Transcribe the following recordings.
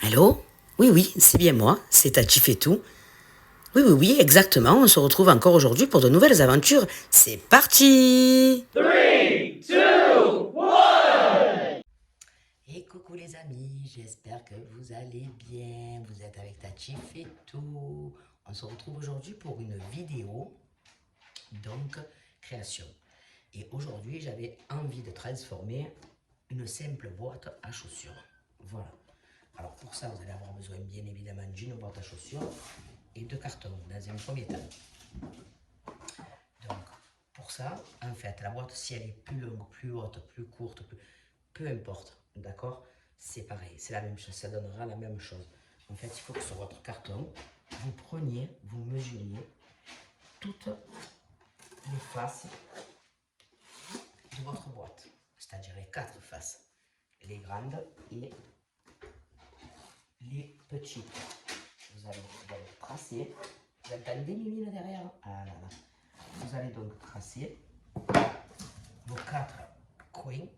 Allô? Oui, oui, c'est bien moi, c'est Tati fait tout. Oui, oui, oui, exactement, on se retrouve encore aujourd'hui pour de nouvelles aventures. C'est parti! 3, 2, 1. Et coucou les amis, j'espère que vous allez bien. Vous êtes avec Tati fait tout. On se retrouve aujourd'hui pour une vidéo, donc création. Et aujourd'hui, j'avais envie de transformer une simple boîte à chaussures. Voilà. Alors pour ça, vous allez avoir besoin bien évidemment d'une boîte à chaussures et de carton dans un premier temps. Donc pour ça, en fait, la boîte, si elle est plus longue, plus haute, plus courte, peu importe, d'accord? C'est pareil, c'est la même chose, ça donnera la même chose. En fait, il faut que sur votre carton, vous preniez, vous mesuriez toutes les faces de votre boîte, c'est-à-dire les 4 faces, les grandes et les petites. Vous allez tracer. Vous entendez Mimine derrière? Ah là là. Vous allez donc tracer vos 4 coins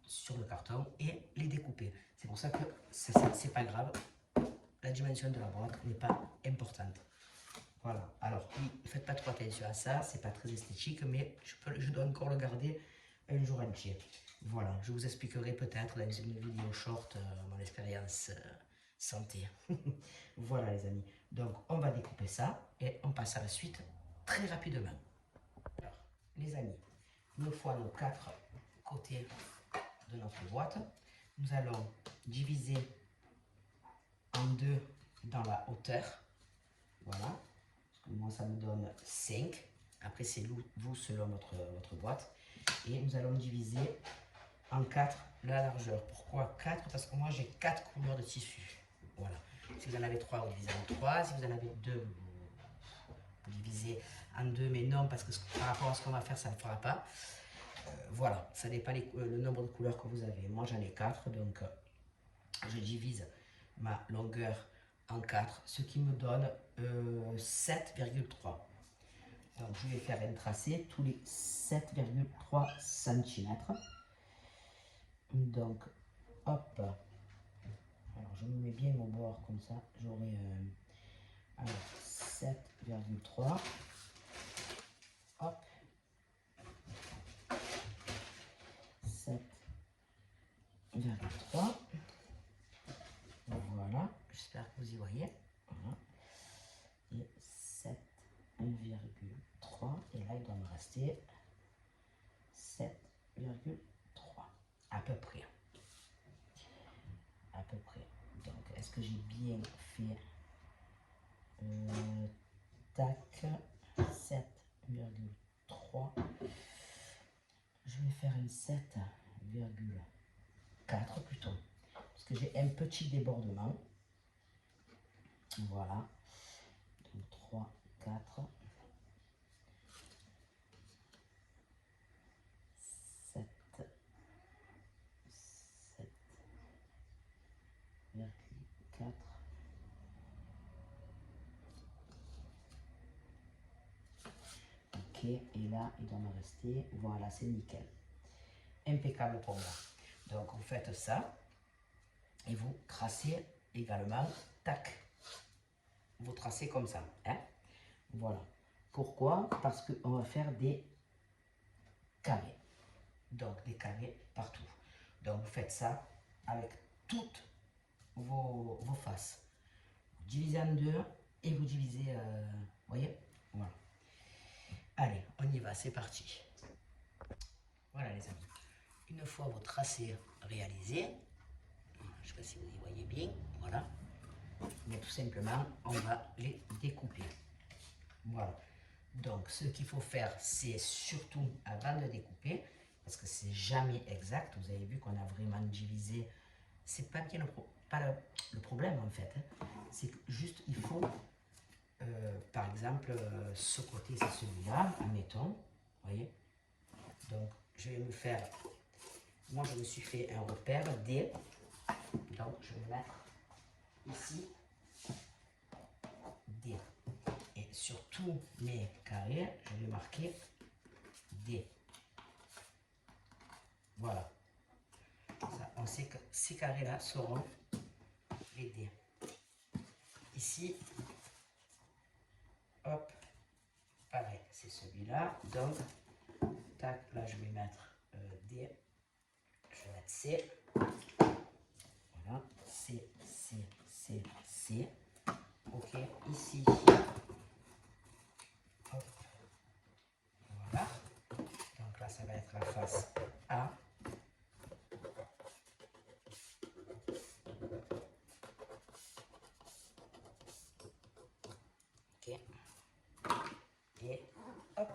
sur le carton et les découper. C'est pour ça que c'est pas grave. La dimension de la boîte n'est pas importante. Voilà. Alors, oui, ne faites pas trop attention à ça. C'est pas très esthétique, mais je dois encore le garder un jour entier. Voilà. Je vous expliquerai peut-être dans une vidéo short mon expérience santé. Voilà les amis. Donc on va découper ça et on passe à la suite très rapidement. Alors les amis, une fois nos 4 côtés de notre boîte, nous allons diviser en 2 dans la hauteur. Voilà. Moi ça me donne 5. Après c'est vous selon votre boîte. Et nous allons diviser en 4 la largeur. Pourquoi 4? Parce que moi j'ai 4 couleurs de tissu. Voilà. Si vous en avez 3, vous divisez en 3. Si vous en avez 2, vous divisez en 2. Mais non, parce que par rapport à ce qu'on va faire, ça ne fera pas. Voilà, ça dépend le nombre de couleurs que vous avez. Moi j'en ai 4, donc je divise ma longueur en 4, ce qui me donne 7,3. Donc je vais faire un tracé tous les 7,3 cm. Donc, hop. Alors, je me mets bien au bord, comme ça, j'aurai 7,3. Hop. 7,3. Voilà. J'espère que vous y voyez. Voilà. Et 7,3. Et là, il doit me rester 7,3. À peu près. À peu près. Donc, est-ce que j'ai bien fait tac, 7,3. Je vais faire une 7,4 plutôt. Parce que j'ai un petit débordement. Voilà. Donc 3, 4, 7, 7,4. Ok, et là, il doit me rester, voilà, c'est nickel. Impeccable pour moi. Donc, vous faites ça et vous tracez également, tac. Vous tracez comme ça, hein. Voilà. Pourquoi? Parce qu'on va faire des carrés. Donc, des carrés partout. Donc, vous faites ça avec toutes vos faces. Vous divisez en 2 et vous divisez, voyez? Voilà. Allez, on y va, c'est parti. Voilà les amis. Une fois vos tracés réalisés, je ne sais pas si vous y voyez bien, voilà. Mais tout simplement, on va les découper. Voilà. Donc, ce qu'il faut faire, c'est surtout avant de découper, parce que c'est jamais exact. Vous avez vu qu'on a vraiment divisé. C'est pas bien le problème en fait. Hein. C'est que juste il faut, par exemple, ce côté c'est celui-là, admettons. Vous voyez. Donc, je vais me faire. Moi, je me suis fait un repère D. Donc, je vais mettre ici D. Et sur tous mes carrés, je vais marquer D. Voilà. Ça, on sait que ces carrés-là seront les dés. Ici, hop, pareil, c'est celui-là. Donc, tac, là je vais mettre D, je vais mettre C. Voilà, C, C, C, C. Ok, ici, hop, voilà. Donc là, ça va être la face A. Ok. Et hop,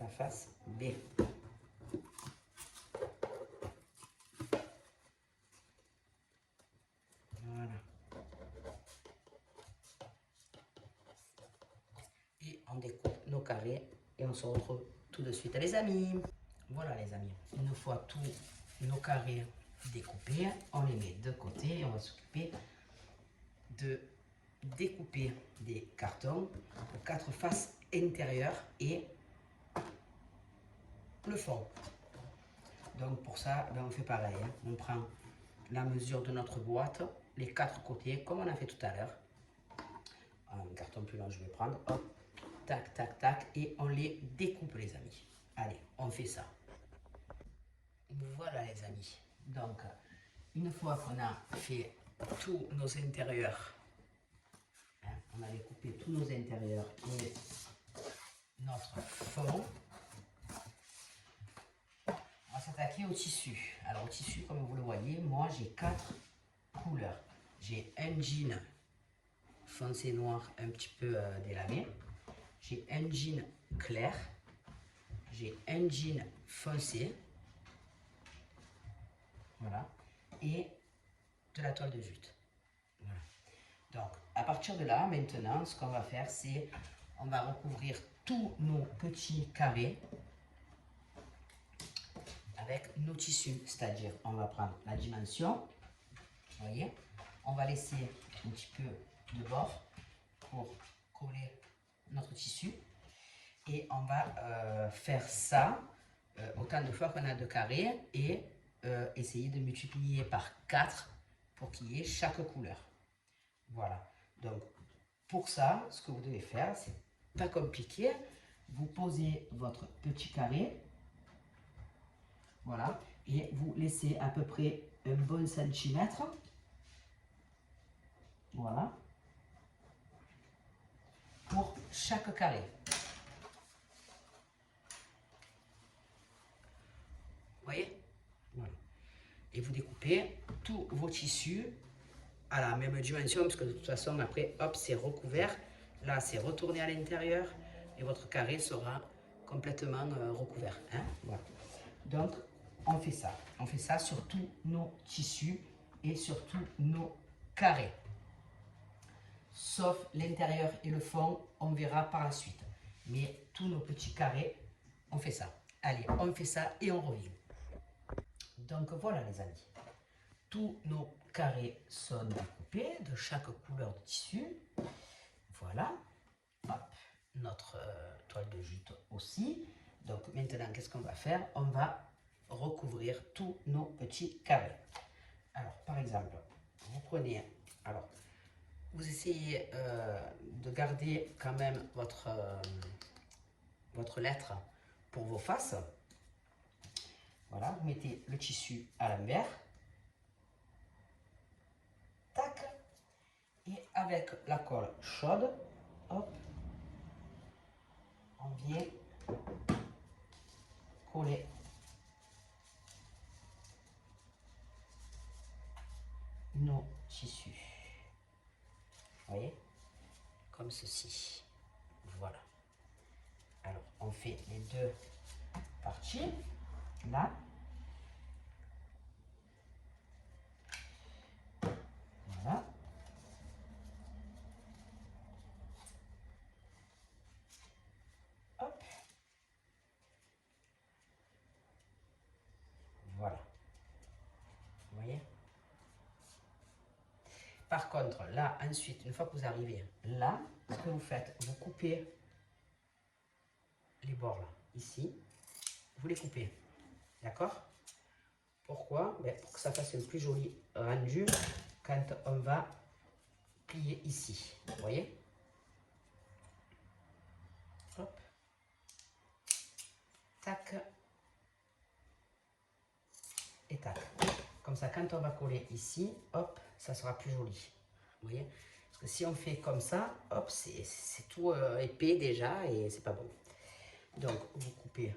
la face B. Voilà. Et on découpe nos carrés et on se retrouve tout de suite, les amis. Voilà les amis, une fois tous nos carrés découpés, on les met de côté et on va s'occuper de découper des cartons aux 4 faces intérieures et le fond. Donc pour ça, ben on fait pareil, hein. On prend la mesure de notre boîte, les 4 côtés comme on a fait tout à l'heure. Un carton plus long je vais prendre, hop, tac, tac, tac, et on les découpe les amis. Allez, on fait ça. Voilà les amis, donc une fois qu'on a fait tous nos intérieurs, hein, on a découpé tous nos intérieurs et notre fond, on va s'attaquer au tissu. Alors au tissu, comme vous le voyez, moi j'ai 4 couleurs. J'ai un jean foncé noir un petit peu délamé, j'ai un jean clair, j'ai un jean foncé, voilà, et de la toile de jute. Voilà. Donc, à partir de là, maintenant, ce qu'on va faire, c'est on va recouvrir tous nos petits carrés avec nos tissus. C'est-à-dire, on va prendre la dimension, vous voyez, on va laisser un petit peu de bord pour coller notre tissu. Et on va faire ça autant de fois qu'on a de carrés et essayer de multiplier par 4 pour qu'il y ait chaque couleur. Voilà. Donc, pour ça, ce que vous devez faire, c'est pas compliqué. Vous posez votre petit carré. Voilà. Et vous laissez à peu près un bon centimètre. Voilà. Pour chaque carré. Vous voyez? Voilà. Et vous découpez tous vos tissus à la même dimension, parce que de toute façon, après, hop, c'est recouvert. Là, c'est retourné à l'intérieur et votre carré sera complètement recouvert. Hein, voilà. Donc, on fait ça. On fait ça sur tous nos tissus et sur tous nos carrés. Sauf l'intérieur et le fond, on verra par la suite. Mais tous nos petits carrés, on fait ça. Allez, on fait ça et on revient. Donc, voilà les amis. Tous nos carrés sont découpés de chaque couleur de tissu. Voilà. Hop, notre toile de jute aussi. Donc maintenant, qu'est-ce qu'on va faire? On va recouvrir tous nos petits carrés. Alors, par exemple, vous prenez, alors, vous essayez de garder quand même votre lettre pour vos faces. Voilà, vous mettez le tissu à l'envers. Tac. Et avec la colle chaude, hop, on vient coller nos tissus. Vous voyez? Comme ceci. Voilà. Alors, on fait les deux parties. Là. Voilà. Hop. Voilà. Vous voyez? Par contre, là, ensuite, une fois que vous arrivez là, ce que vous faites, vous coupez les bords là, ici. Vous les coupez. D'accord? Pourquoi? Ben, pour que ça fasse un plus joli rendu quand on va plier ici. Vous voyez? Hop. Tac. Et tac. Comme ça, quand on va coller ici, hop, ça sera plus joli. Vous voyez? Parce que si on fait comme ça, hop, c'est tout épais déjà et c'est pas bon. Donc, vous coupez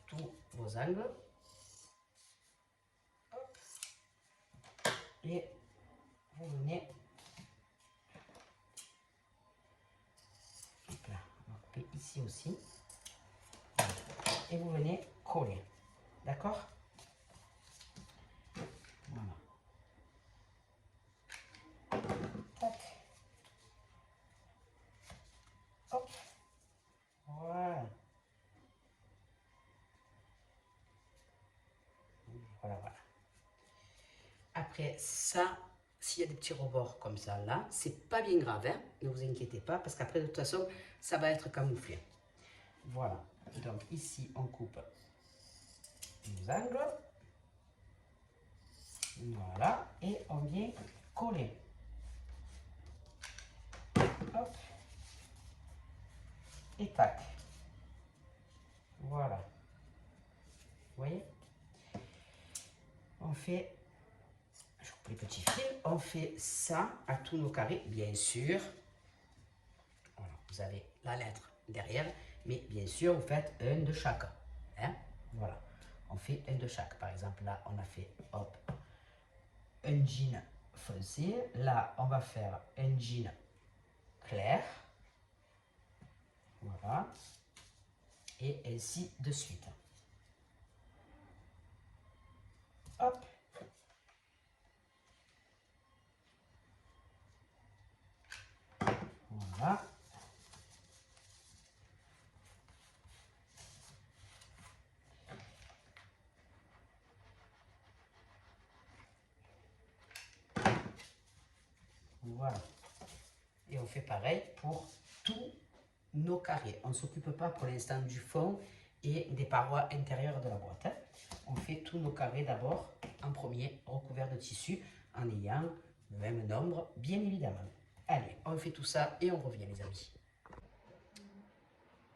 tous vos angles. Hop. Et vous venez. Hop là, on va couper ici aussi. Et vous venez coller. D'accord? Voilà. Tac. Hop. Voilà. Voilà, voilà. Après ça, s'il y a des petits rebords comme ça là, c'est pas bien grave, hein? Ne vous inquiétez pas, parce qu'après de toute façon, ça va être camouflé. Voilà. Donc ici, on coupe nos angles. Voilà. Et on vient coller. Hop. Et tac. Voilà. Vous voyez? On fait, je coupe les petits fils, on fait ça à tous nos carrés, bien sûr. Voilà, vous avez la lettre derrière, mais bien sûr, vous faites un de chaque. Hein? Voilà, on fait un de chaque. Par exemple, là, on a fait, hop, un jean foncé. Là, on va faire un jean clair. Voilà. Et ainsi de suite. Hop. Voilà. Voilà. Et on fait pareil pour tous nos carrés. On ne s'occupe pas pour l'instant du fond et des parois intérieures de la boîte. Hein. On fait tous nos carrés d'abord en premier, recouverts de tissu, en ayant le même nombre, bien évidemment. Allez, on fait tout ça et on revient les amis.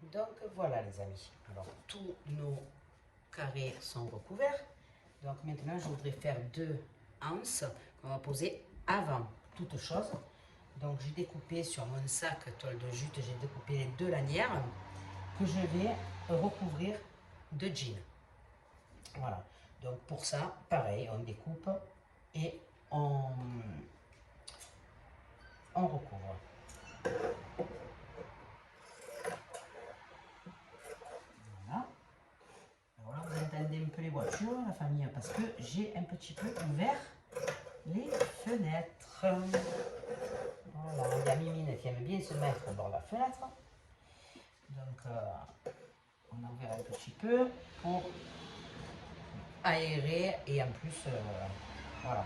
Donc voilà les amis, alors tous nos carrés sont recouverts. Donc maintenant je voudrais faire deux anses qu'on va poser avant toute chose. Donc j'ai découpé sur mon sac toile de jute, j'ai découpé les deux lanières que je vais recouvrir de jean. Voilà, donc pour ça, pareil, on découpe et on recouvre. Voilà. Alors là, vous entendez un peu les voitures, la famille, parce que j'ai un petit peu ouvert les fenêtres. Voilà, il y a Mimine qui aime bien se mettre dans la fenêtre. Donc, on a ouvert un petit peu pour aérer et en plus, voilà.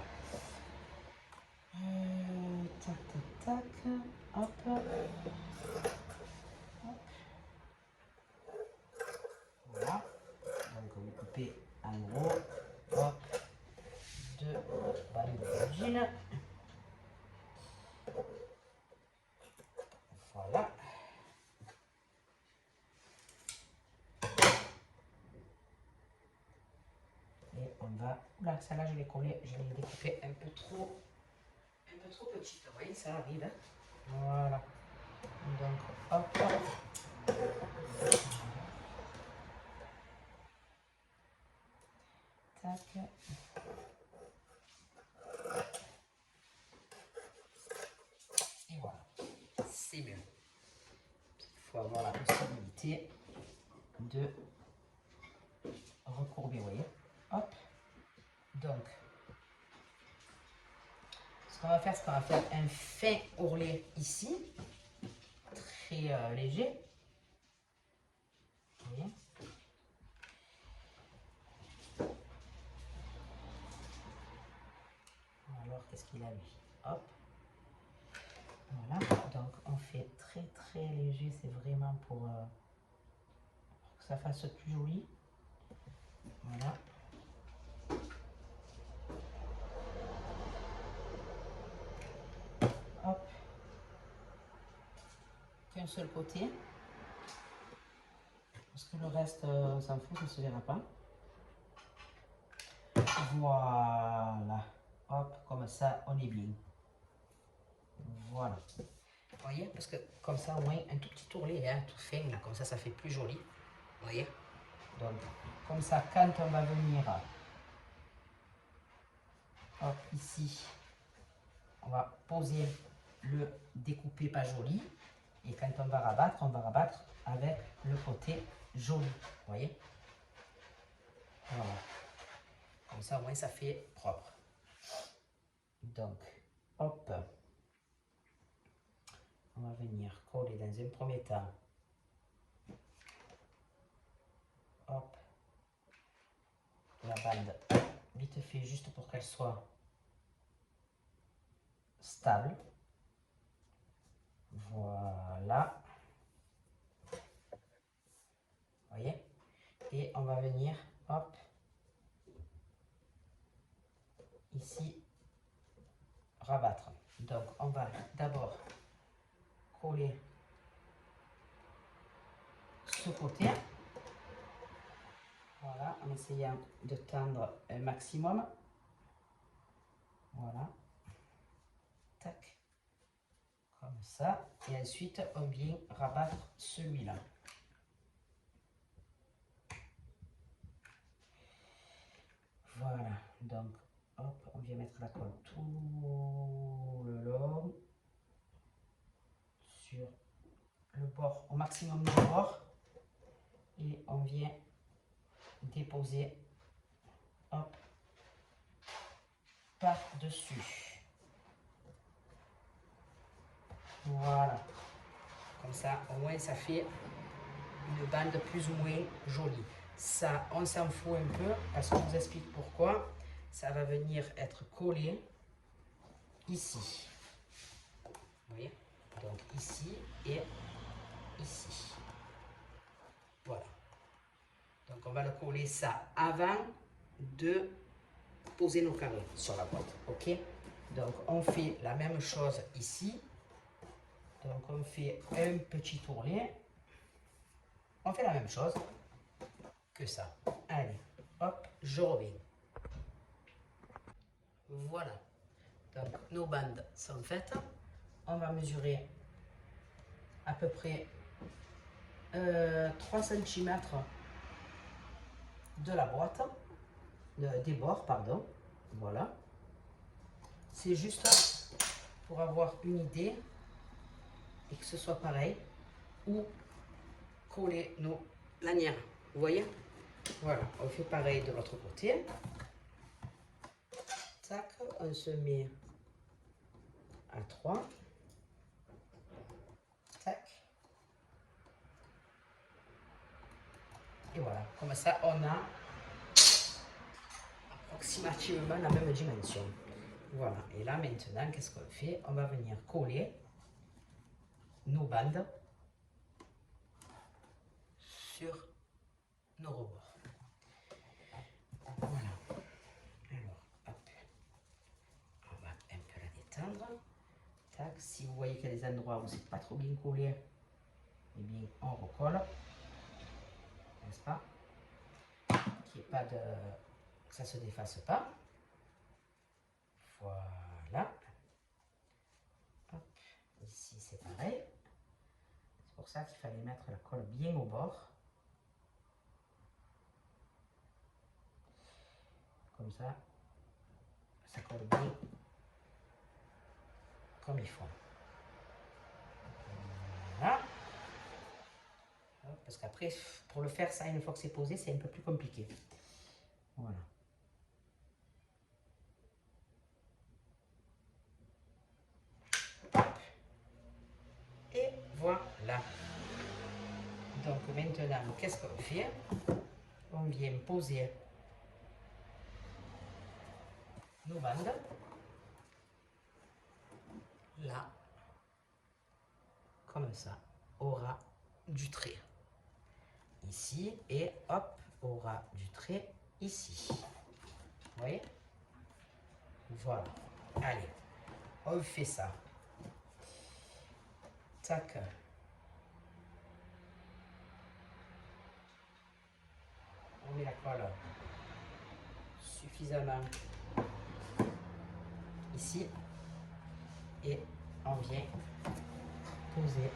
Tac, tac, tac. Hop. Hop. Voilà. Donc, vous coupez en gros. Hop. Deux bandes de jean. Voilà. Et on va... Oula, celle-là, je l'ai collée, je l'ai découpée un peu trop petite. Vous voyez, ça arrive. Hein. Voilà. Donc, hop, hop. Tac. Et voilà. C'est mieux. Il faut avoir la possibilité de recourber, vous voyez. Hop. Donc, ce qu'on va faire, c'est qu'on va faire un fin ourlet ici. Très léger. Vous voyez. Alors, qu'est-ce qu'il a lui? Hop. Voilà. Donc, on fait très léger. C'est vraiment pour que ça fasse plus joli. Voilà. qu'un seul côté. Parce que le reste, on s'en fout, ça ne se verra pas. Voilà. Hop, comme ça, on est bien. Voilà. Vous voyez, parce que comme ça, au moins, un tout petit tourlet, hein, tout fin, là, comme ça fait plus joli. Vous voyez. Donc, comme ça, quand on va venir, hop, ici, on va poser le découpé pas joli. Et quand on va rabattre avec le côté joli. Vous voyez. Voilà. Comme ça, au moins, ça fait propre. Donc, hop. On va venir coller dans un premier temps. Hop. La bande vite fait, juste pour qu'elle soit stable. Voilà. Vous voyez? Et on va venir, hop, ici, rabattre. Donc, on va d'abord coller ce côté. Voilà, en essayant de tendre un maximum. Voilà. Tac. Comme ça. Et ensuite, on vient rabattre celui-là. Voilà. Donc, hop, on vient mettre la colle tout le long. Sur le bord, au maximum du bord. Et on vient déposer, hop, par-dessus. Voilà. Comme ça, au moins, ça fait une bande plus ou moins jolie. Ça, on s'en fout un peu, parce qu'on vous explique pourquoi. Ça va venir être collé ici. Vous voyez? Donc ici et ici. Voilà. Donc on va le coller ça avant de poser nos carrés sur la boîte. Ok? Donc on fait la même chose ici. Donc on fait un petit tournet. On fait la même chose que ça. Allez, hop, je reviens. Voilà. Donc nos bandes sont faites. On va mesurer à peu près 3 cm de la boîte, des bords, pardon. Voilà. C'est juste pour avoir une idée et que ce soit pareil, ou coller nos lanières. Vous voyez? Voilà, on fait pareil de l'autre côté. Tac, on se met à 3. Tac. Et voilà, comme ça on a approximativement la même dimension. Voilà, et là maintenant, qu'est-ce qu'on fait? On va venir coller nos bandes sur nos rebords. Voilà. Alors, hop, on va un peu la détendre. Tac, si vous voyez qu'il y a des endroits où c'est pas trop bien collé, eh bien on recolle, n'est-ce pas? Qu'il n'y ait pas de... que ça se défasse pas. Voilà. Hop, ici c'est pareil. C'est pour ça qu'il fallait mettre la colle bien au bord. Comme ça, ça colle bien comme il faut. Voilà. Parce qu'après, pour le faire ça, une fois que c'est posé, c'est un peu plus compliqué. Voilà. Et voilà. Donc maintenant, qu'est-ce qu'on fait? On vient poser nos bandes. Là, comme ça, au ras du trait. Ici, et hop, au ras du trait, ici. Vous voyez? Voilà. Allez, on fait ça. Tac. la colle suffisamment ici et on vient poser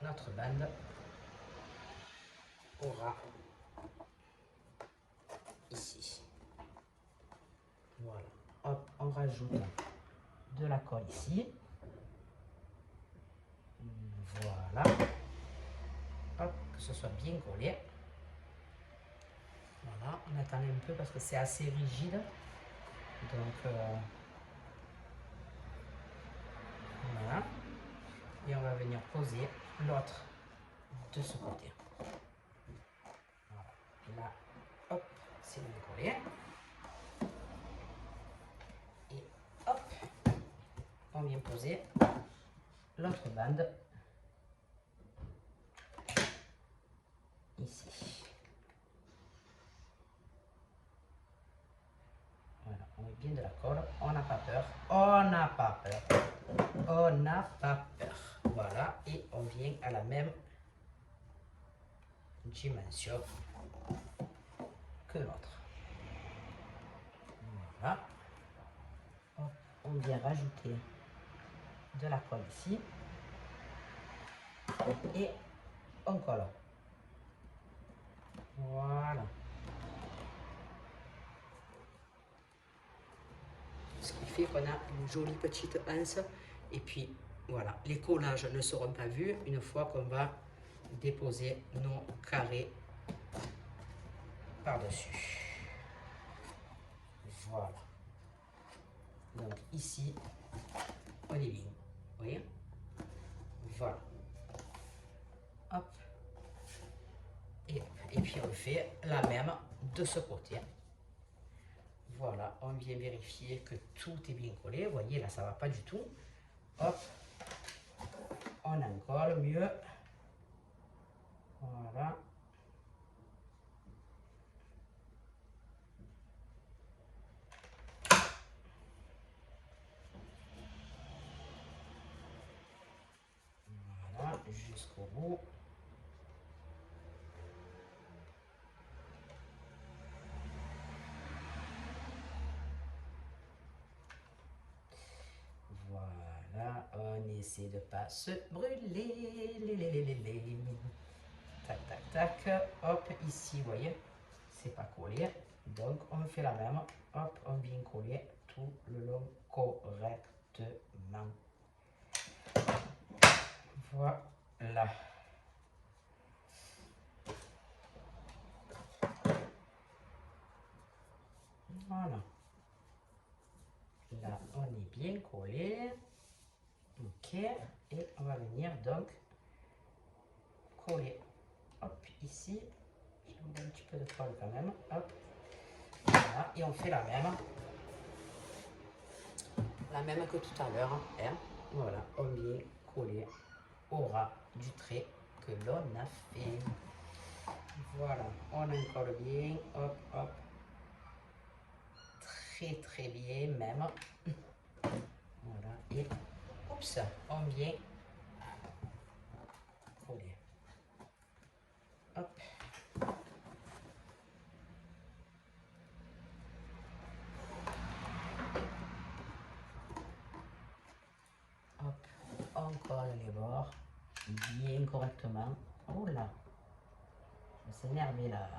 notre bande au ras ici. Voilà. Hop, on rajoute de la colle ici. Voilà. Hop, que ce soit bien collé. Voilà, on attend un peu parce que c'est assez rigide. Donc, voilà. Et on va venir poser l'autre de ce côté. Voilà. Et là, hop, c'est bien collé. Et hop, on vient poser l'autre bande ici. Voilà, on met bien de la colle, on n'a pas peur, on n'a pas peur, on n'a pas peur. Voilà, et on vient à la même dimension que l'autre. Voilà. Hop, on vient rajouter de la colle ici et on colle. Voilà. Ce qui fait qu'on a une jolie petite anse. Et puis voilà, les collages ne seront pas vus une fois qu'on va déposer nos carrés par-dessus. Voilà. Donc ici, on est bien. Vous voyez? Voilà. Hop. Et puis on fait la même de ce côté. Voilà, on vient vérifier que tout est bien collé. Vous voyez, là, ça ne va pas du tout. Hop. On en colle mieux. Voilà. Voilà, jusqu'au bout. Voilà, on essaie de ne pas se brûler. Tac, tac, tac. Hop, ici, vous voyez, c'est pas collé. Donc, on fait la même. Hop, on vient coller tout le long correctement. Voilà. Voilà. Là, on est bien collé. Ok. Et on va venir donc coller. Hop, ici. Je mets un petit peu de colle quand même. Hop. Voilà. Et on fait la même. La même que tout à l'heure. Hein. Voilà. On vient coller au ras du trait que l'on a fait. Voilà. On en colle bien. Hop, hop. Très, très bien même. Voilà. Et oups, on vient coller. Hop. Hop. On colle les bords bien correctement. Oh là. Je me suis énervé là.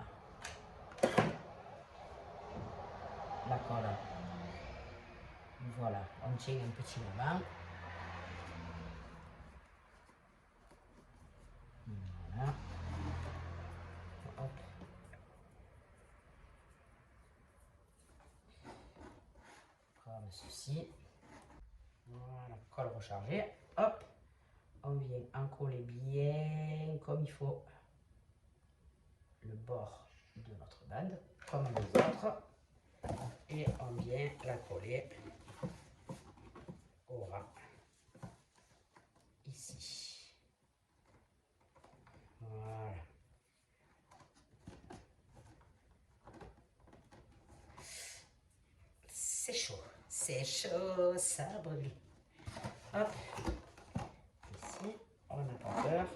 La colle. Voilà. On tient un petit moment. Voilà. Hop. Comme ceci. Voilà. Colle rechargée. Hop. On vient en coller bien comme il faut le bord de notre bande, comme les autres. Et on vient la coller au ras ici. Voilà. C'est chaud, ça brûle. Hop, ici, on n'a pas peur.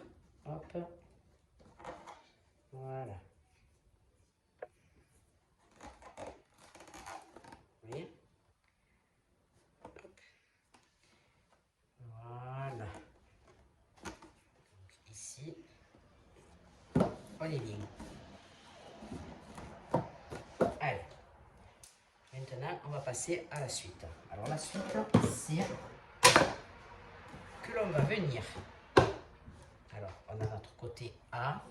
Hop, on est bien. Allez. Maintenant, on va passer à la suite. Alors la suite, c'est que l'on va venir. Alors, on a notre côté A.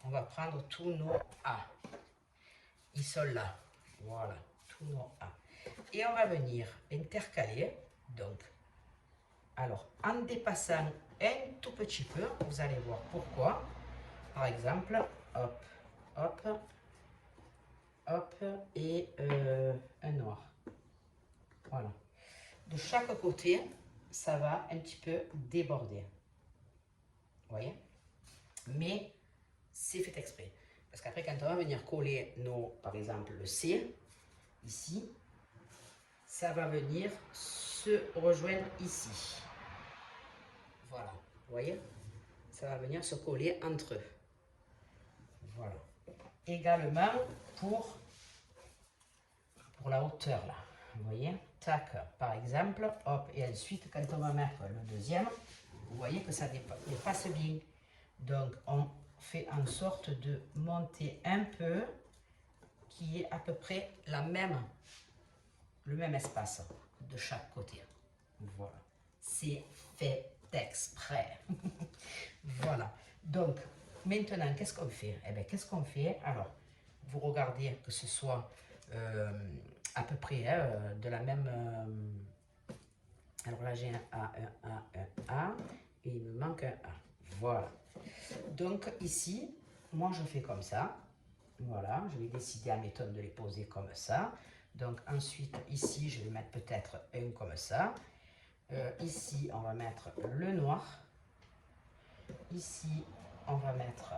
On va prendre tous nos A. Ils sont là. Voilà, tous nos A. Et on va venir intercaler. Donc, alors, en dépassant un tout petit peu, vous allez voir pourquoi. Par exemple, hop, hop, hop, et un noir. Voilà. De chaque côté, ça va un petit peu déborder. Vous voyez? Mais c'est fait exprès. Parce qu'après, quand on va venir coller par exemple, le C, ici, ça va venir se rejoindre ici. Voilà. Vous voyez? Ça va venir se coller entre eux. Voilà. Également pour la hauteur, là. Vous voyez? Tac, par exemple, hop, et ensuite, quand on va mettre le deuxième, vous voyez que ça dépasse bien. Donc, on fait en sorte de monter un peu, qui est à peu près le même espace de chaque côté. Voilà. C'est fait exprès. Voilà. Donc, maintenant, qu'est-ce qu'on fait? Eh bien, qu'est-ce qu'on fait? Alors, vous regardez que ce soit à peu près de la même... alors là, j'ai un A, un A, un A, et il me manque un A. Voilà. Donc, ici, moi, je fais comme ça. Voilà, je vais décider à méthode de les poser comme ça. Donc, ensuite, ici, je vais mettre peut-être un comme ça. Ici, on va mettre le noir. Ici, on va mettre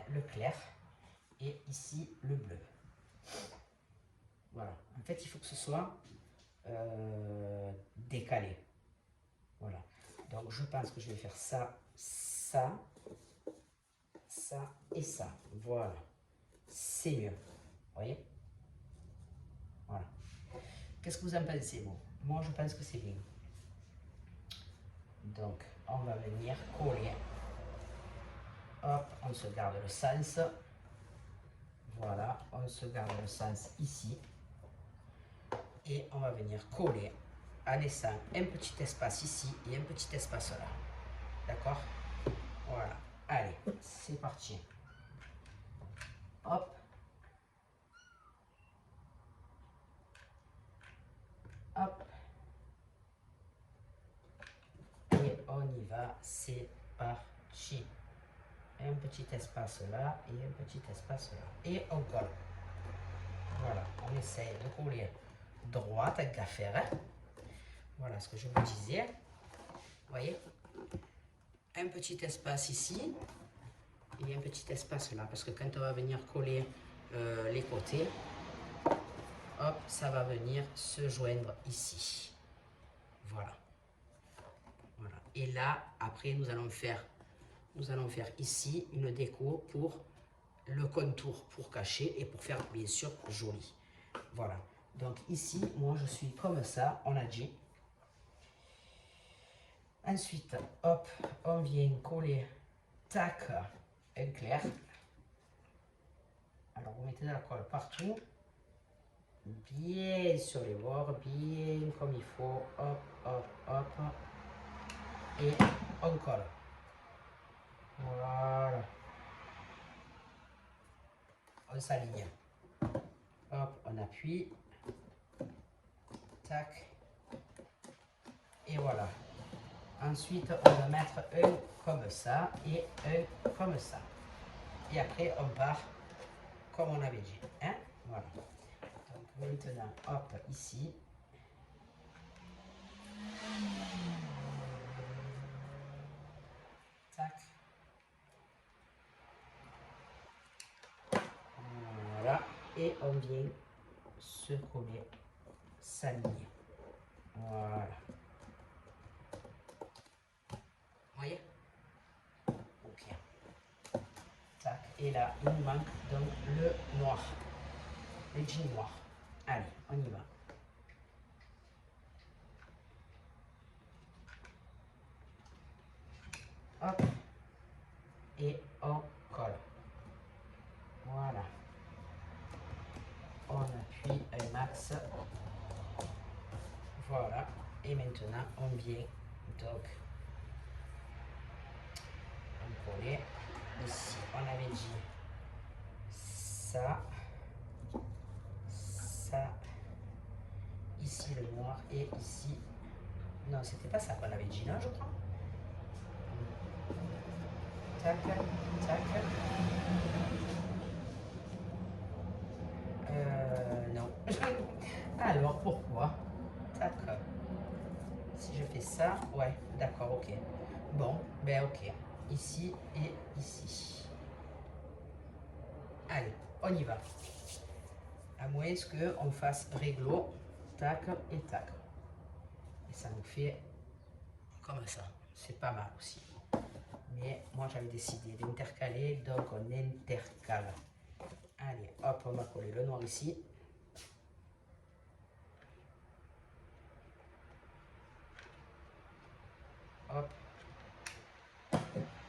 le clair. Et ici, le bleu. Voilà. En fait, il faut que ce soit décalé. Voilà. Donc, je pense que je vais faire ça, ça, ça et ça. Voilà. C'est mieux. Vous voyez? Voilà. Qu'est-ce que vous en pensez, bon? Moi, je pense que c'est bien. Donc, on va venir coller. Hop, on se garde le sens. Voilà, on se garde le sens ici. Et on va venir coller en laissant un petit espace ici et un petit espace là. D'accord? Voilà. Allez, c'est parti. Hop. Hop. Et on y va, c'est parti. Un petit espace là et un petit espace là. Et on colle. Voilà, on essaye de coller droite avec la ferre. Voilà ce que je vous disais. Vous voyez? Un petit espace ici et un petit espace là. Parce que quand on va venir coller les côtés, hop, ça va venir se joindre ici. Voilà. Voilà. Et là, après, nous allons faire ici une déco pour le contour, pour cacher et pour faire bien sûr joli. Voilà. Donc ici, moi je suis comme ça, on a dit. Ensuite, hop, on vient coller, tac, un clair. Alors vous mettez de la colle partout, bien sur les bords, bien comme il faut, hop, hop, hop, et on colle. Voilà. On s'aligne. Hop, on appuie. Tac. Et voilà. Ensuite, on va mettre un comme ça et un comme ça. Et après, on part comme on avait dit. Hein? Voilà. Donc maintenant, hop, ici. Tac. Voilà. Et on vient se coller, s'aligner. Voilà. Vous voyez? Ok. Tac. Et là, il nous manque donc le noir. Le jean noir. Allez, on y va. Hop. Et on colle. Et maintenant, on vient donc coller. Ici, on avait dit ça, ça, ici le noir et ici. Non, c'était pas ça qu'on avait dit, non, je crois. Tac, tac. Non. Alors, pourquoi? Tac. Si je fais ça, ouais, d'accord, ok. Bon, ben ok. Ici et ici. Allez, on y va. À moins qu'on fasse réglo, tac et tac. Et ça nous fait comme ça. C'est pas mal aussi. Mais moi j'avais décidé d'intercaler, donc on intercale. Allez, hop, on va coller le noir ici. Hop.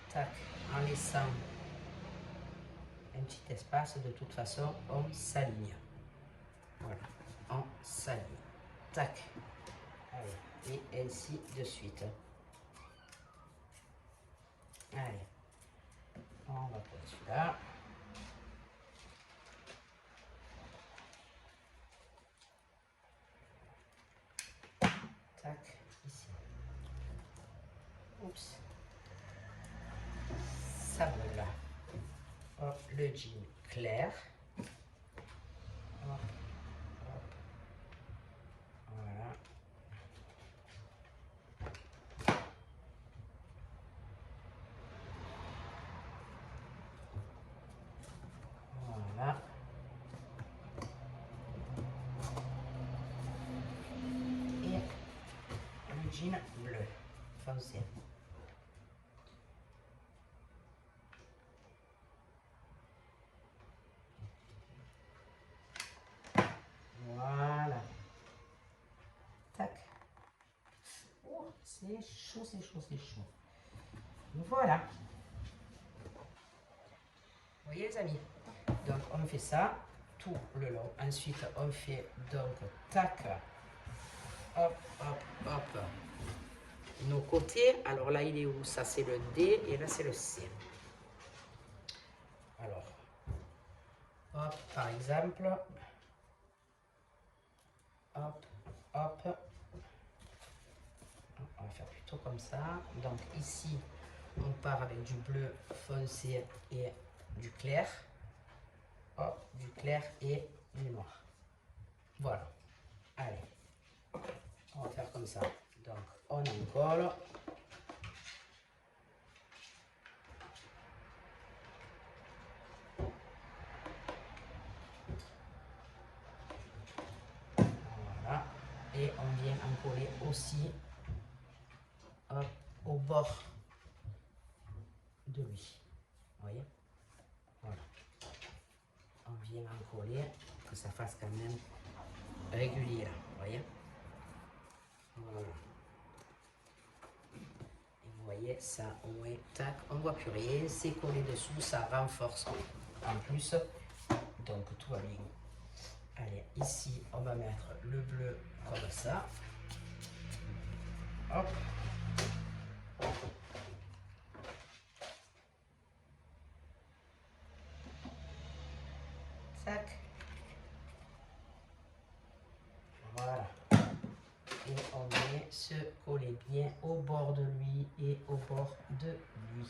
Tac, en laissant un petit espace, de toute façon, on s'aligne. Voilà, on s'aligne. Tac. Allez, et ainsi de suite. Allez, on va prendre celui-là. Tac, ici. Oups. Ça voilà. Hop, le jean clair. Hop, hop. Voilà. Voilà. Et le jean bleu foncé. Voilà. Tac. Oh, c'est chaud, c'est chaud, c'est chaud. Voilà. Vous voyez les amis? Donc on fait ça tout le long. Ensuite on fait donc tac, hop, hop, hop. Nos côtés, alors là il est où? Ça c'est le D et là c'est le C. Alors, hop, par exemple, hop, hop. On va faire plutôt comme ça. Donc ici, on part avec du bleu foncé et du clair. Hop, du clair et du noir. Voilà. Allez, on va faire comme ça. Donc on en colle. Voilà. Et on vient en coller aussi, hop, au bord de lui. Vous voyez? Voilà. On vient en coller, que ça fasse quand même régulier là. Vous voyez? Voilà. Et vous voyez, ça, ouais, tac, on voit plus rien. C'est collé dessous, ça renforce en plus. Donc tout va bien. Allez, ici, on va mettre le bleu comme ça. Hop. Tac. Voilà. Et on vient se coller bien au bord de lui et au bord de lui.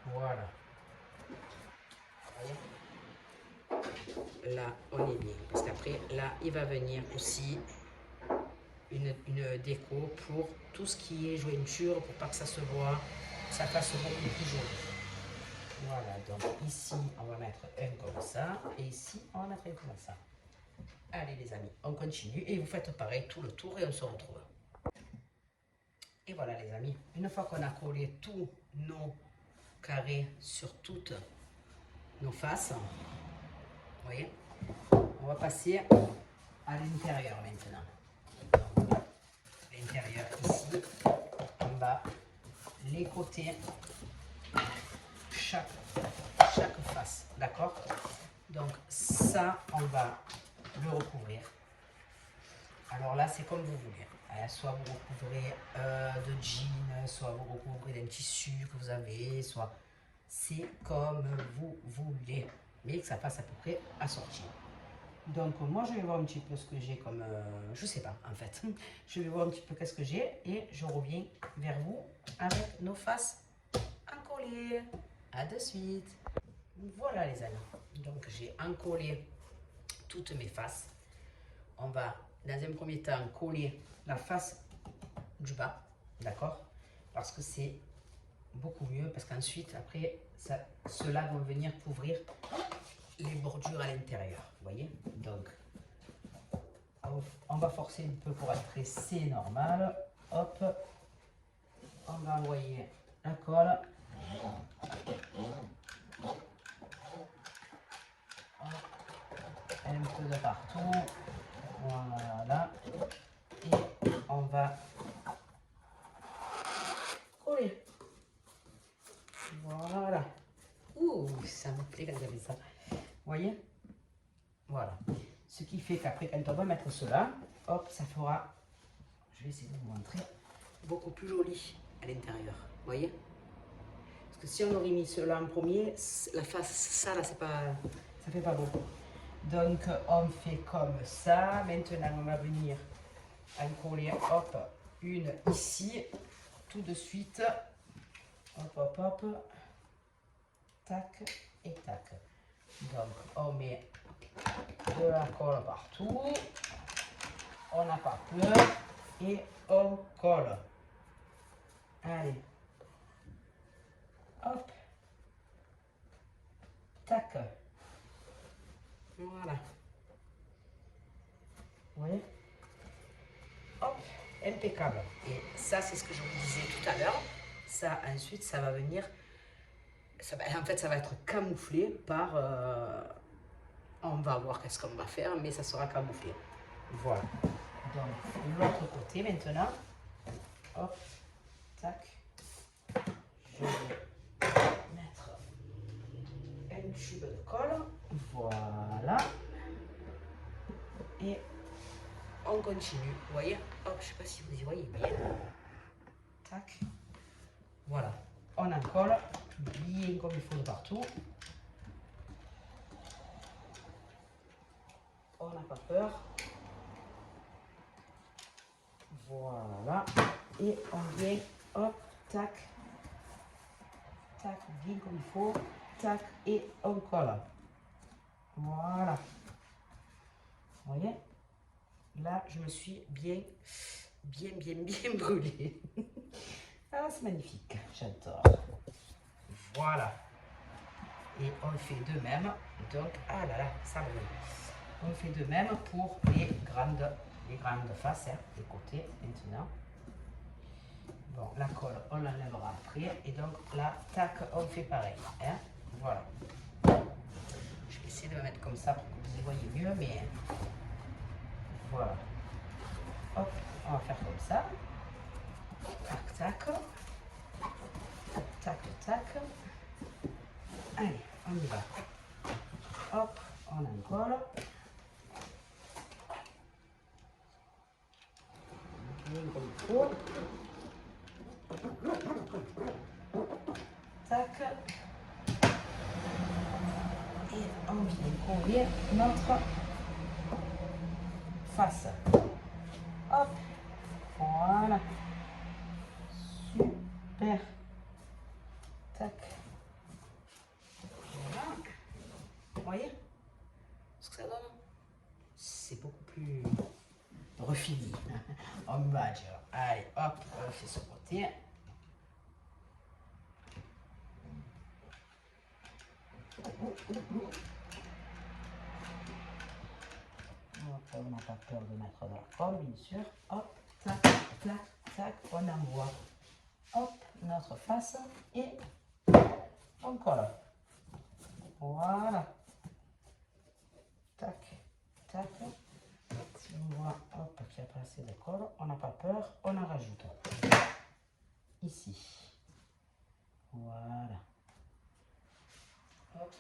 Voilà. Voyez? Là, on est bien. Parce qu'après, là, il va venir aussi une déco pour tout ce qui est jointure, pour pas que ça se voit, que ça fasse beaucoup plus joli. Voilà, donc ici, on va mettre un comme ça, et ici, on va mettre un comme ça. Allez les amis, on continue, et vous faites pareil tout le tour, et on se retrouve. Et voilà les amis, une fois qu'on a collé tous nos carrés sur toutes nos faces, vous voyez, on va passer à l'intérieur maintenant. L'intérieur ici, en bas, les côtés, chaque face, d'accord? Donc ça, on va le recouvrir. Alors là, c'est comme vous voulez. Soit vous recouvrez de jean, soit vous recouvrez d'un tissu que vous avez, soit c'est comme vous voulez, mais que ça fasse à peu près assorti. Donc moi je vais voir un petit peu ce que j'ai comme, je sais pas en fait, je vais voir un petit peu qu'est-ce que j'ai et je reviens vers vous avec nos faces encollées. À de suite. Voilà les amis, donc j'ai encollé toutes mes faces. On va dans un premier temps coller la face du bas, d'accord, parce que c'est beaucoup mieux, parce qu'ensuite après cela va venir couvrir les bordures à l'intérieur, vous voyez. Donc on va forcer un peu pour être c'est normal. Hop, on va envoyer la colle. Un peu de partout, voilà, et on va coller, voilà. Ouh, ça me plaît quand j'avais ça, vous voyez, voilà. Ce qui fait qu'après quand on va mettre cela, hop, ça fera, je vais essayer de vous montrer, beaucoup plus joli à l'intérieur, vous voyez. Parce que si on aurait mis cela en premier, la face, ça là, c'est pas, ça fait pas beau. Donc on fait comme ça. Maintenant on va venir en coller, hop, une ici, tout de suite, hop, hop, hop, tac et tac. Donc on met de la colle partout, on n'a pas peur et on colle. Allez, hop, tac, voilà. Vous voyez, hop, impeccable. Et ça c'est ce que je vous disais tout à l'heure. Ça ensuite ça va venir, en fait ça va être camouflé par, on va voir qu'est-ce qu'on va faire, mais ça sera camouflé. Voilà. Donc de l'autre côté maintenant, hop, tac, je vais mettre un tube de colle, voilà, et on continue, vous voyez, hop, je sais pas si vous y voyez bien, tac, voilà, on en colle bien comme il faut de partout, on n'a pas peur, voilà, et on vient, hop, tac, tac, bien comme il faut, tac, et on colle, voilà, vous voyez, là je me suis bien brûlée. Ah, c'est magnifique, j'adore. Voilà. Et on fait de même. Donc, ah là là, ça brûle. On fait de même pour les grandes faces, hein, les côtés maintenant. Bon, la colle, on l'enlèvera après. Et donc là, tac, on fait pareil. Hein, voilà. Je vais essayer de me mettre comme ça pour que vous y voyez mieux, mais voilà. Hop, on va faire comme ça. Tac, tac. Tac, tac. Allez, on y va. Hop, on en colle. Bien comme il faut. Tac. Et on vient coller notre face. Hop. Voilà. Super. Tac. Voilà. Vous voyez ce que ça donne? C'est beaucoup plus refini. On va dire. Allez, hop, on fait ce côté. On n'a pas peur de mettre de la colle, bien sûr. Hop, tac, tac, tac, on envoie. Hop, notre face et on colle. Voilà. Tac, tac. Si on voit, hop, qu'il n'y a pas assez de colle, on n'a pas peur, on en rajoute. Ici. Voilà. Hop.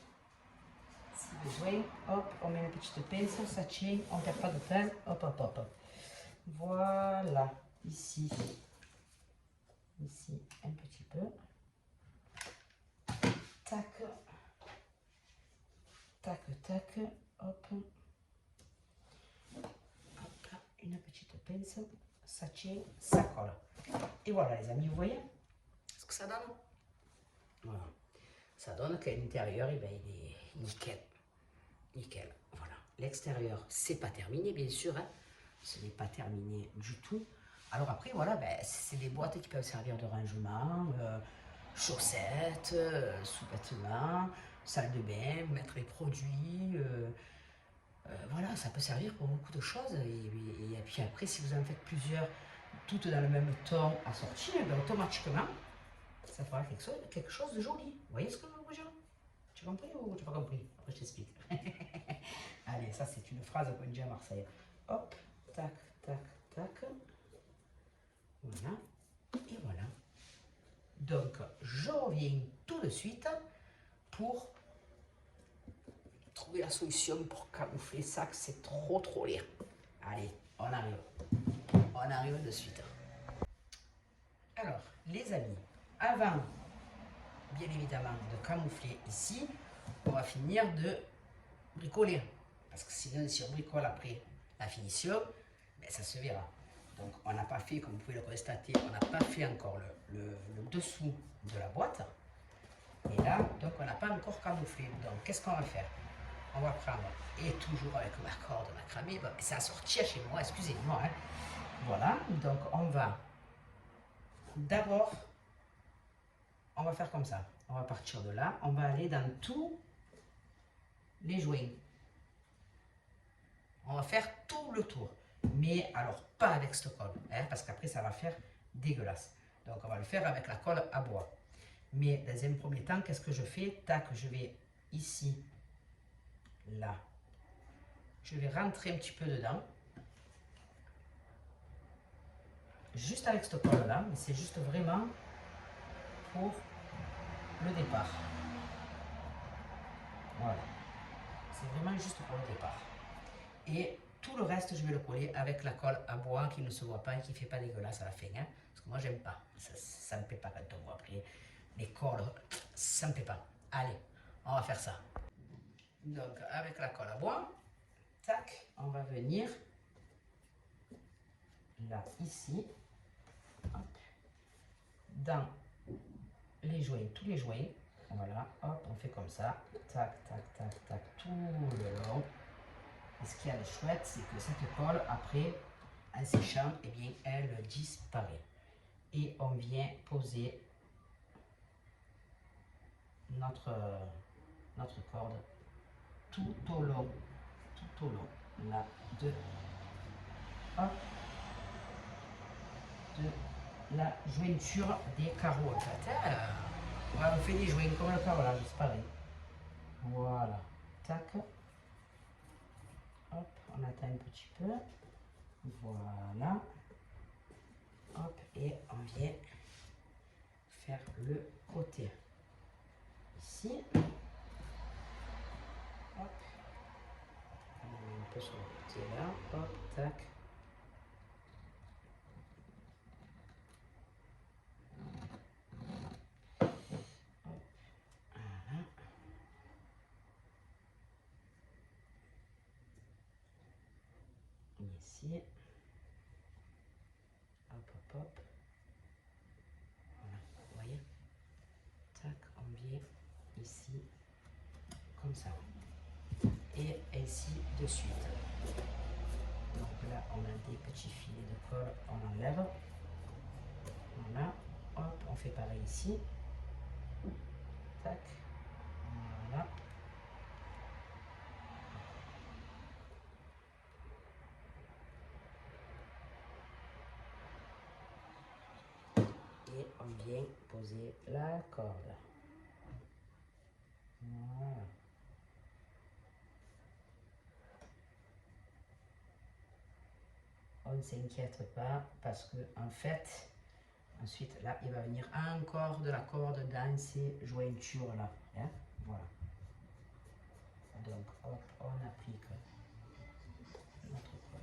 Si besoin, hop, on met une petite pince, ça tient, on ne perd pas de temps, hop, hop, hop. Voilà, ici un petit peu. Tac, tac, tac, hop. Hop, une petite pince, ça tient, ça colle. Et voilà les amis, vous voyez ce que ça donne? Voilà. Ça donne que l'intérieur, eh ben, il est nickel. Nickel, voilà. L'extérieur, c'est pas terminé, bien sûr. Hein. Ce n'est pas terminé du tout. Alors après, voilà, ben, c'est des boîtes qui peuvent servir de rangement, chaussettes, sous-vêtements, salle de bain, mettre les produits. Voilà, ça peut servir pour beaucoup de choses. Et puis après, si vous en faites plusieurs, toutes dans le même ton assorti, eh ben, automatiquement, ça fera quelque chose de joli. Vous voyez ce que je veux dire? Tu as compris ou tu n'as pas compris? Après, je t'explique. Allez, ça, c'est une phrase qu'on dit à Marseille. Hop, tac, tac, tac. Voilà. Et voilà. Donc, je reviens tout de suite pour trouver la solution pour camoufler ça, que c'est trop laid. Allez, on arrive. On arrive de suite. Alors, les amis, avant, bien évidemment, de camoufler ici, on va finir de bricoler. Parce que sinon, si on bricole après la finition, ben, ça se verra. Donc, on n'a pas fait, comme vous pouvez le constater, on n'a pas fait encore le dessous de la boîte. Et là, donc, on n'a pas encore camouflé. Donc, qu'est-ce qu'on va faire? On va prendre, et toujours avec ma corde macramé, bon, ça a sorti chez moi, excusez-moi. Hein. Voilà, donc on va d'abord, on va faire comme ça. On va partir de là, on va aller dans tous les joints. On va faire tout le tour. Mais alors, pas avec cette colle, hein, parce qu'après, ça va faire dégueulasse. Donc, on va le faire avec la colle à bois. Mais dans un premier temps, qu'est-ce que je fais? Tac, je vais ici, là. Je vais rentrer un petit peu dedans. Juste avec cette colle-là, mais c'est juste vraiment pour le départ. Voilà. C'est vraiment juste pour le départ. Et tout le reste, je vais le coller avec la colle à bois qui ne se voit pas et qui ne fait pas dégueulasse à la fin. Hein, parce que moi, j'aime pas. Ça ne me plaît pas quand on voit après les colles. Ça ne me plaît pas. Allez, on va faire ça. Donc, avec la colle à bois, tac, on va venir là, ici, hop, dans les joints, tous les joints. Voilà, hop, on fait comme ça. Tac, tac, tac, tac, tout le long. Et ce qu'il y a de chouette, c'est que cette colle, après, en séchant, eh bien, elle disparaît. Et on vient poser notre corde tout au long, là, hop, de la jointure des carreaux, en fait. Hein. On fait des joints comme le carrelage, c'est pareil. Voilà, tac. Hop, on attend un petit peu. Voilà. Hop, et on vient faire le côté. Ici. Hop. On met un peu sur le côté là. Hop, tac. Hop. Voilà. Ici. Hop, hop, hop. Voilà, vous voyez? Tac, on vient ici, comme ça. Et ainsi de suite. Donc là, on a des petits filets de colle, on enlève. Voilà, hop, on fait pareil ici. Tac, voilà. Et on vient poser la corde. Voilà. On ne s'inquiète pas parce que en fait, ensuite là, il va venir encore de la corde dans ces jointures là. Hein? Voilà. Donc hop, on applique notre colle.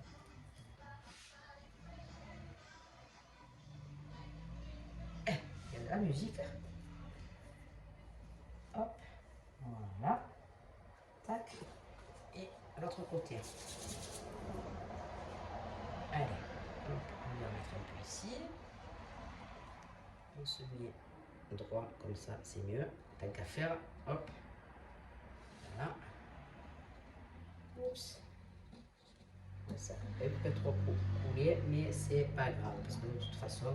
la musique. Hop, voilà. Tac. Et l'autre côté. Allez, hop, on va mettre un peu ici. On se met droit comme ça, c'est mieux. Tant qu'à faire, hop. Voilà. Oups. Ça a un peu trop coulé, mais c'est pas grave parce que de toute façon,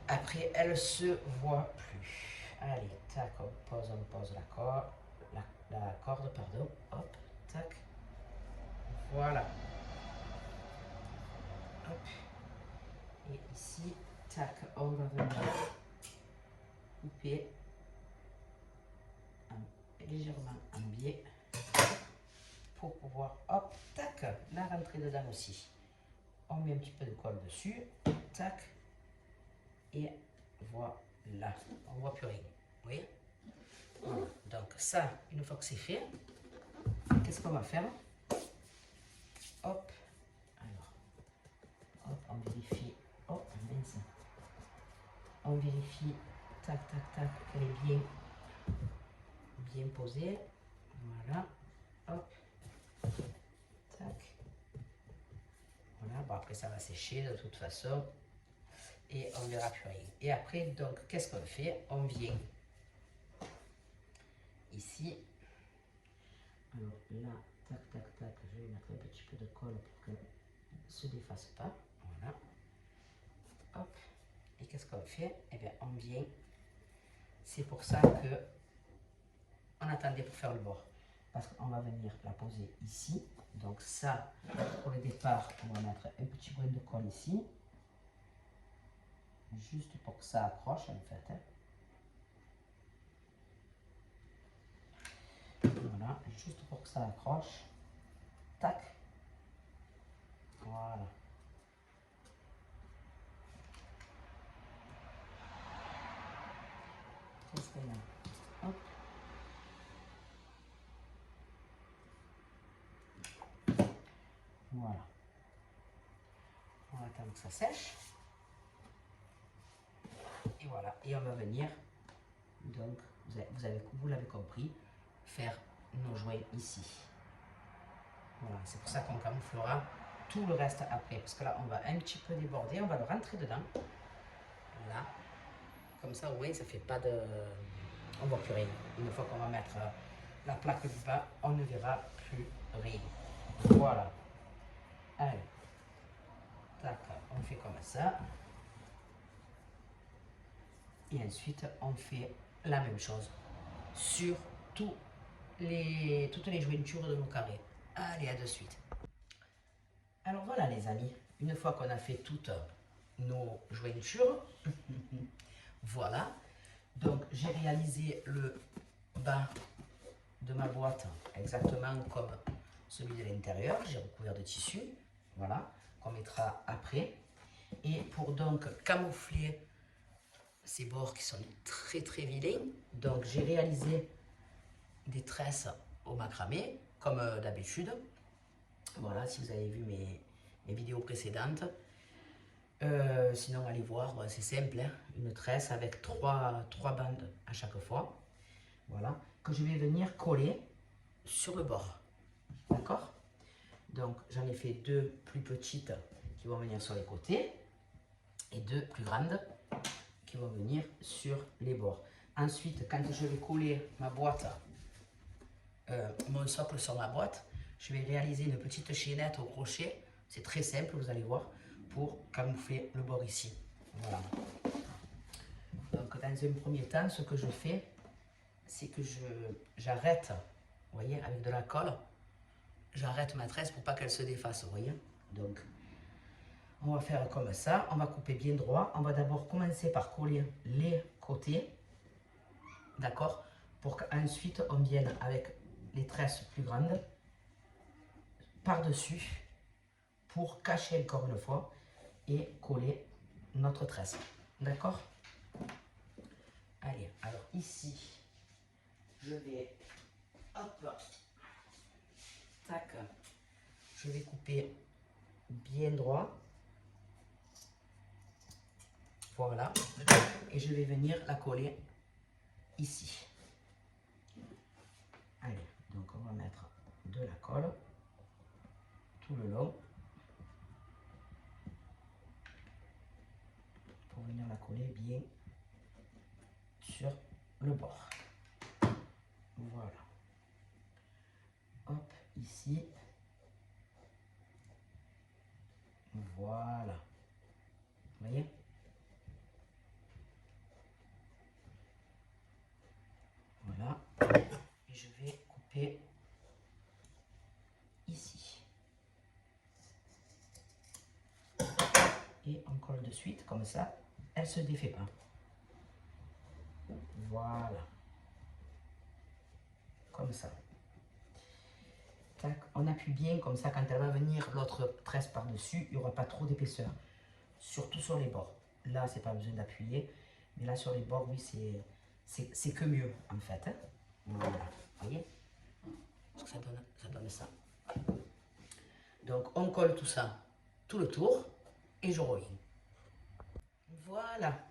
après elle se voit plus. Allez, tac, on pose la corde, pardon. Hop, tac. Voilà. Hop. Et ici, tac, on va venir couper légèrement en biais pour pouvoir, hop, tac, la rentrer dedans aussi. On met un petit peu de colle dessus, tac, et voilà, on voit plus rien, vous voyez. Voilà. Donc ça, une fois que c'est fait, qu'est-ce qu'on va faire? Hop, alors, hop, on vérifie, hop, mince, on vérifie, tac, tac, tac, qu'elle est bien posée, voilà, hop, tac, voilà, bon après ça va sécher de toute façon, et on verra plus rien. Et après, donc, qu'est-ce qu'on fait? On vient ici, alors là, tac, tac, tac, je vais mettre un petit peu de colle pour qu'elle ne se défasse pas, voilà, hop, et qu'est-ce qu'on fait? Eh bien, on vient, c'est pour ça que on attendait pour faire le bord, parce qu'on va venir la poser ici, donc ça, pour le départ, on va mettre un petit brin de colle ici, juste pour que ça accroche en fait, hein. Voilà, juste pour que ça accroche, tac, voilà. Qu'est-ce qu'il y a? Hop. Voilà. On va attendre que ça sèche. Et voilà. Et on va venir, donc, vous l'avez compris, faire nos joints ici. Voilà, c'est pour ça qu'on camouflera tout le reste après. Parce que là, on va un petit peu déborder, on va le rentrer dedans. Là. Comme ça, oui, ça fait pas de... On ne voit plus rien. Une fois qu'on va mettre la plaque du bas, on ne verra plus rien. Voilà. Allez. Tac, on fait comme ça. Et ensuite, on fait la même chose sur toutes les jointures de nos carrés. Allez, à de suite. Alors voilà les amis, une fois qu'on a fait toutes nos jointures, voilà. Donc j'ai réalisé le bas de ma boîte exactement comme celui de l'intérieur. J'ai recouvert de tissu, voilà, qu'on mettra après. Et pour donc camoufler ces bords qui sont très très vilains, donc j'ai réalisé des tresses au macramé, comme d'habitude. Voilà, si vous avez vu mes vidéos précédentes. Sinon, allez voir, c'est simple, hein, une tresse avec trois bandes à chaque fois. Voilà, que je vais venir coller sur le bord. D'accord? Donc, j'en ai fait deux plus petites qui vont venir sur les côtés et deux plus grandes qui vont venir sur les bords. Ensuite, quand je vais coller ma boîte, mon socle sur ma boîte, je vais réaliser une petite chaînette au crochet. C'est très simple, vous allez voir, pour camoufler le bord ici. Voilà. Donc, dans un premier temps, ce que je fais, c'est que j'arrête, vous voyez, avec de la colle, j'arrête ma tresse pour pas qu'elle se défasse, vous voyez. Donc, on va faire comme ça, on va couper bien droit. On va d'abord commencer par coller les côtés, d'accord, pour qu'ensuite on vienne avec les tresses plus grandes par-dessus pour cacher encore une fois et coller notre tresse. D'accord? Allez, alors ici, je vais, hop, tac, je vais couper bien droit. Voilà. et je vais venir la coller ici. Allez, donc on va mettre de la colle tout le long pour venir la coller bien sur le bord. Voilà. Hop, ici. Voilà. Vous voyez? Voilà. Et je vais couper ici. Et on colle de suite, comme ça, elle ne se défait pas. Voilà. Comme ça. Tac, on appuie bien, comme ça, quand elle va venir, l'autre tresse par-dessus, il n'y aura pas trop d'épaisseur. Surtout sur les bords. Là, c'est pas besoin d'appuyer. Mais là, sur les bords, oui, c'est que mieux, en fait. Hein. Voilà. Vous voyez? Parce que ça donne ça. Donc, on colle tout ça, tout le tour, et je reviens. Voilà.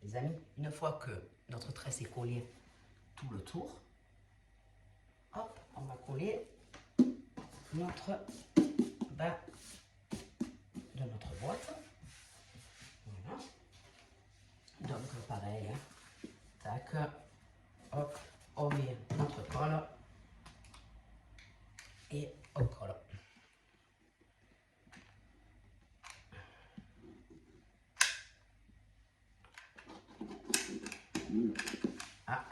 Les amis, une fois que notre tresse est collée tout le tour, hop, on va coller notre bas de notre boîte. Voilà. Donc, pareil, hein. Tac, hop, on met notre colle et on colle. Ah,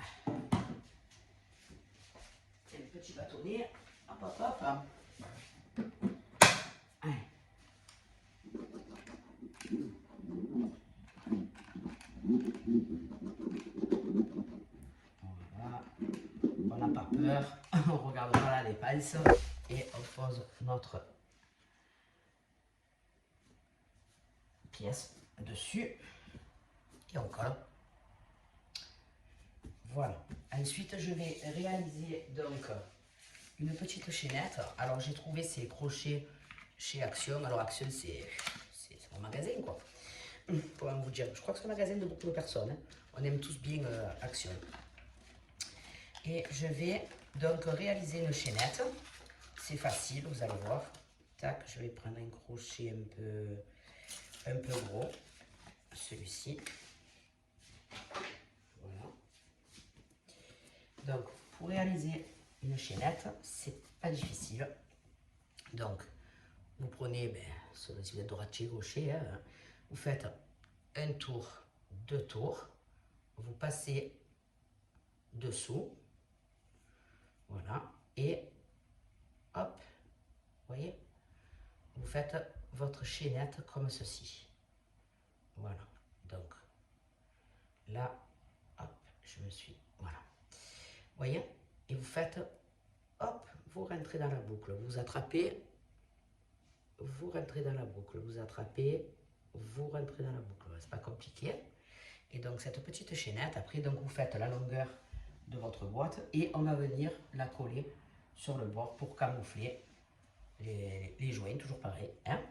c'est le petit bâtonnet. Hop, hop, hop. Allez. Voilà. On n'a pas peur. On regarde pas la dépense. Et on pose notre pièce dessus. Et on colle. Voilà. Ensuite, je vais réaliser donc une petite chaînette. Alors, j'ai trouvé ces crochets chez Action. Alors, Action, c'est mon magasin, quoi. Pour vous dire, je crois que c'est le magasin de beaucoup de personnes. Hein. On aime tous bien Action. Et je vais donc réaliser une chaînette. C'est facile, vous allez voir. Tac, je vais prendre un crochet un peu gros. Celui-ci. Voilà. Donc, pour réaliser une chaînette, c'est pas difficile. Donc, vous prenez, si vous êtes droitier, gaucher, hein, vous faites un tour, 2 tours, vous passez dessous, voilà, et hop, vous voyez, vous faites votre chaînette comme ceci. Voilà, donc là, hop, je me suis, voilà. Vous voyez, et vous faites, hop, vous rentrez dans la boucle, vous attrapez, vous rentrez dans la boucle, vous attrapez, vous rentrez dans la boucle, c'est pas compliqué. Et donc cette petite chaînette, après donc vous faites la longueur de votre boîte et on va venir la coller sur le bord pour camoufler les joints, toujours pareil. Hein.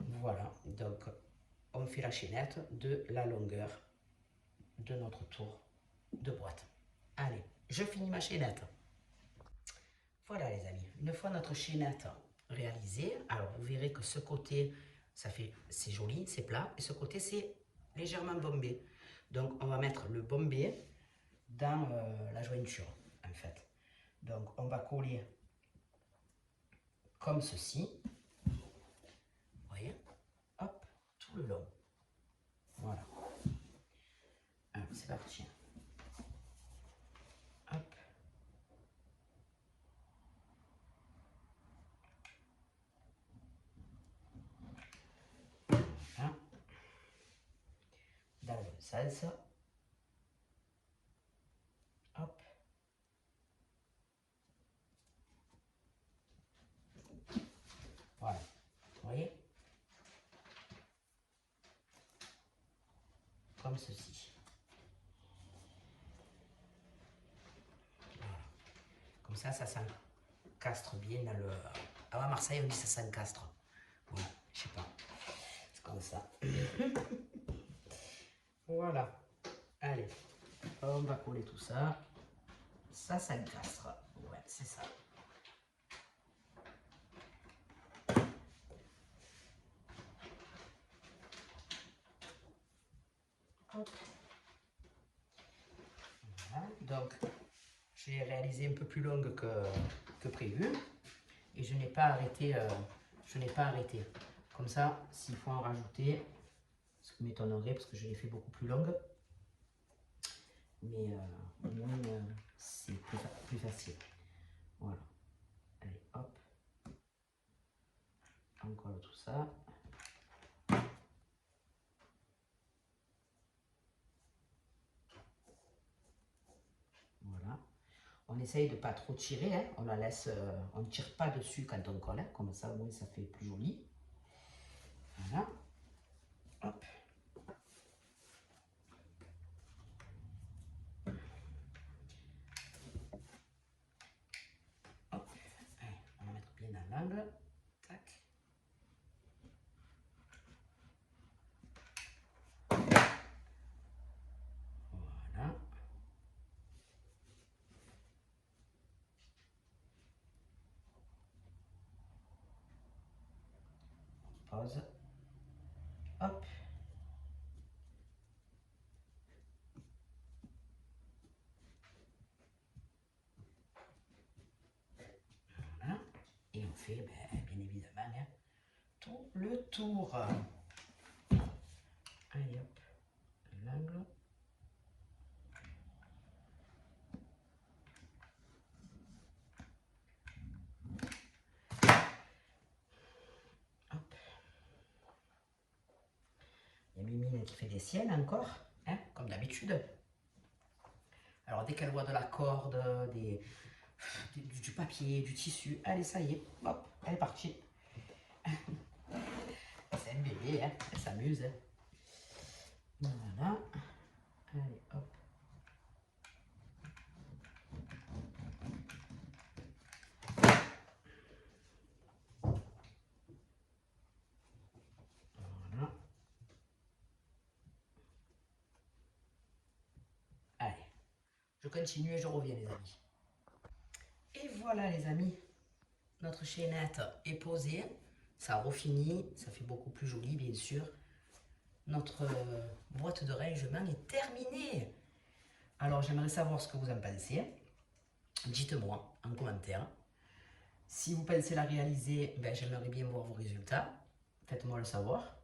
Voilà, donc on fait la chaînette de la longueur de notre tour de boîte. Allez, je finis ma chaînette. Voilà les amis, une fois notre chaînette réalisée, alors vous verrez que ce côté, c'est joli, c'est plat, et ce côté c'est légèrement bombé. Donc on va mettre le bombé dans la jointure en fait. Donc on va coller comme ceci. Vous voyez, hop, tout le long. Voilà. Alors c'est parti. Hop. Voilà. Dans le bon sens. Hop. Voilà. Vous voyez? Comme ceci. Voilà. Comme ça s'encastre bien dans le... À Marseille, on dit ça s'encastre. Voilà, je sais pas. C'est comme ça. Voilà. Allez, on va coller tout ça. Ça encastrera. Ouais, c'est ça. Hop. Voilà. Donc, j'ai réalisé un peu plus longue que prévu. Et je n'ai pas arrêté. Comme ça, s'il faut en rajouter, ce qui m'étonnerait parce que je l'ai fait beaucoup plus longue. Mais au moins, c'est plus facile. Voilà. Allez, hop. On colle tout ça. Voilà. On essaye de ne pas trop tirer, hein. On la laisse, on ne tire pas dessus quand on colle, hein. Comme ça, au moins, ça fait plus joli. Voilà. Hop. Hop. Allez, on va mettre bien dans l'angle. Tac. Voilà. On pose. Hop. Voilà. Et on fait, bien évidemment, hein, tout le tour. Allez, hop. L'angle. Hop. Il y a Mimine qui fait des siennes encore, hein, comme d'habitude. Alors, dès qu'elle voit de la corde, du papier, du tissu, allez, ça y est, hop, elle est partie. C'est un bébé, hein, elle s'amuse. Hein. Voilà. Allez, hop. Voilà. Allez, je continue et je reviens, les amis. Et voilà, les amis, notre chaînette est posée. Ça a refini, ça fait beaucoup plus joli, bien sûr. Notre boîte de rangement est terminée. Alors, j'aimerais savoir ce que vous en pensez. Dites-moi en commentaire. Si vous pensez la réaliser, j'aimerais bien voir vos résultats. Faites-moi le savoir.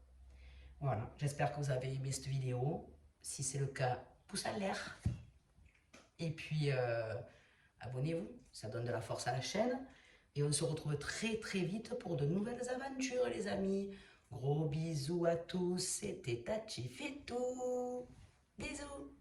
Voilà, j'espère que vous avez aimé cette vidéo. Si c'est le cas, pouce en l'air. Et puis, abonnez-vous, ça donne de la force à la chaîne. Et on se retrouve très très vite pour de nouvelles aventures, les amis. Gros bisous à tous, c'était Tachi Fitou. Bisous.